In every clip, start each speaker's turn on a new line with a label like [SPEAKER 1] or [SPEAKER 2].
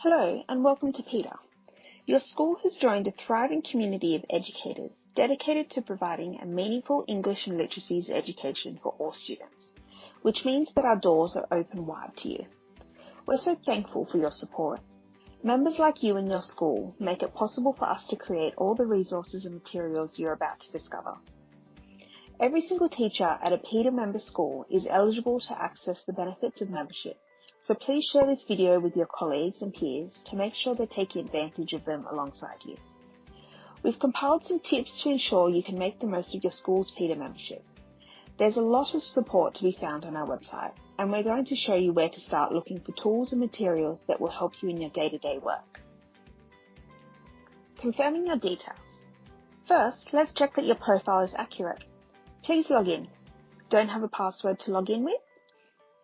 [SPEAKER 1] Hello and welcome to PETAA. Your school has joined a thriving community of educators dedicated to providing a meaningful English and literacies education for all students, which means that our doors are open wide to you. We're so thankful for your support. Members like you and your school make it possible for us to create all the resources and materials you're about to discover. Every single teacher at a PETAA member school is eligible to access the benefits of membership. So please share this video with your colleagues and peers to make sure they're taking advantage of them alongside you. We've compiled some tips to ensure you can make the most of your school's PETAA membership. There's a lot of support to be found on our website, and we're going to show you where to start looking for tools and materials that will help you in your day-to-day work. Confirming your details. First, let's check that your profile is accurate. Please log in. Don't have a password to log in with?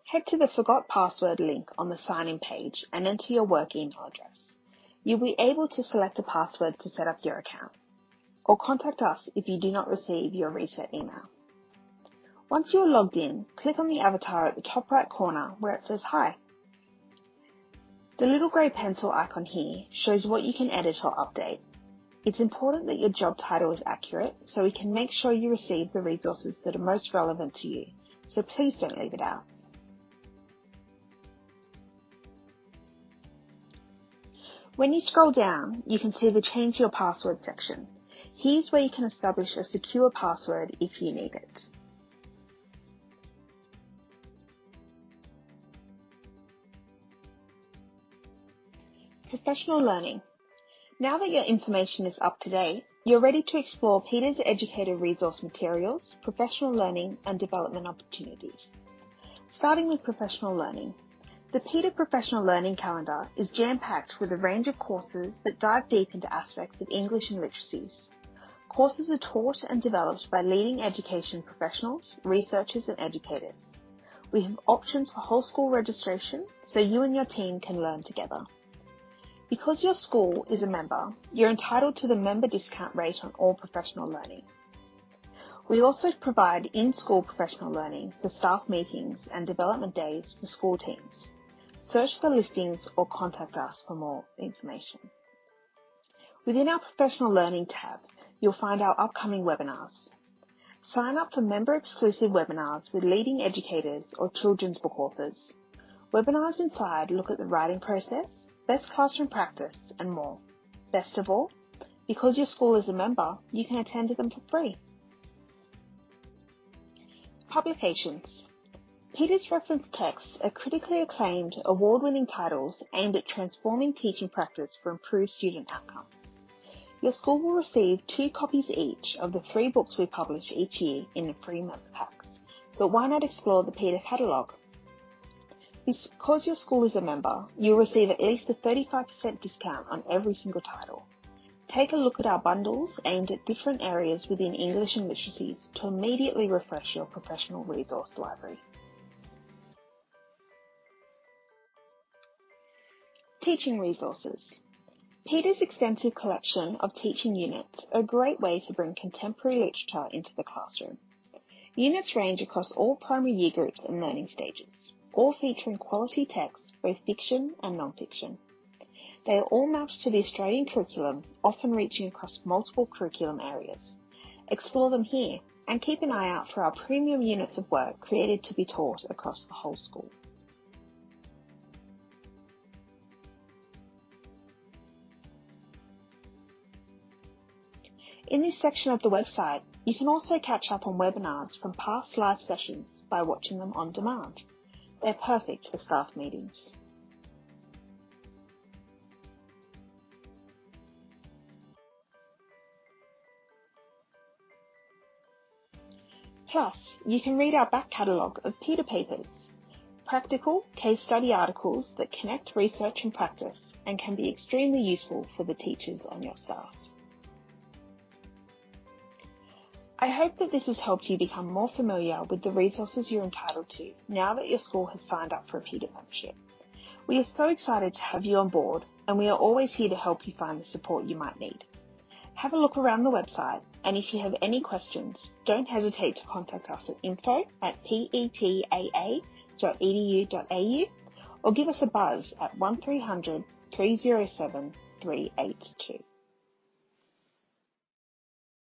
[SPEAKER 1] Head to the Forgot Password link on the sign-in page and enter your work email address. You'll be able to select a password to set up your account, or contact us if you do not receive your reset email. Once you are logged in, click on the avatar at the top right corner where it says Hi. The little grey pencil icon here shows what you can edit or update. It's important that your job title is accurate so we can make sure you receive the resources that are most relevant to you, so please don't leave it out. When you scroll down, you can see the Change Your Password section. Here's where you can establish a secure password if you need it. Professional learning. Now that your information is up to date, you're ready to explore PETAA's educator resource materials, professional learning and development opportunities. Starting with professional learning. The PETAA Professional Learning Calendar is jam-packed with a range of courses that dive deep into aspects of English and literacies. Courses are taught and developed by leading education professionals, researchers and educators. We have options for whole school registration so you and your team can learn together. Because your school is a member, you're entitled to the member discount rate on all professional learning. We also provide in-school professional learning for staff meetings and development days for school teams. Search the listings or contact us for more information. Within our Professional Learning tab, you'll find our upcoming webinars. Sign up for member-exclusive webinars with leading educators or children's book authors. Webinars inside look at the writing process, best classroom practice, and more. Best of all, because your school is a member, you can attend them for free. Publications. PETAA's reference texts are critically acclaimed, award-winning titles aimed at transforming teaching practice for improved student outcomes. Your school will receive 2 copies each of the 3 books we publish each year in the free member packs. But why not explore the PETAA catalogue? Because your school is a member, you'll receive at least a 35% discount on every single title. Take a look at our bundles aimed at different areas within English and literacies to immediately refresh your professional resource library. Teaching resources. PETAA's extensive collection of teaching units are a great way to bring contemporary literature into the classroom. Units range across all primary year groups and learning stages, all featuring quality texts, both fiction and non-fiction. They are all mapped to the Australian curriculum, often reaching across multiple curriculum areas. Explore them here and keep an eye out for our premium units of work created to be taught across the whole school. In this section of the website, you can also catch up on webinars from past live sessions by watching them on demand. They're perfect for staff meetings. Plus, you can read our back catalogue of PETAA papers, practical case study articles that connect research and practice and can be extremely useful for the teachers on your staff. I hope that this has helped you become more familiar with the resources you're entitled to now that your school has signed up for a PETAA membership. We are so excited to have you on board, and we are always here to help you find the support you might need. Have a look around the website, and if you have any questions, don't hesitate to contact us at info@petaa.edu.au or give us a buzz at 1300 307 382.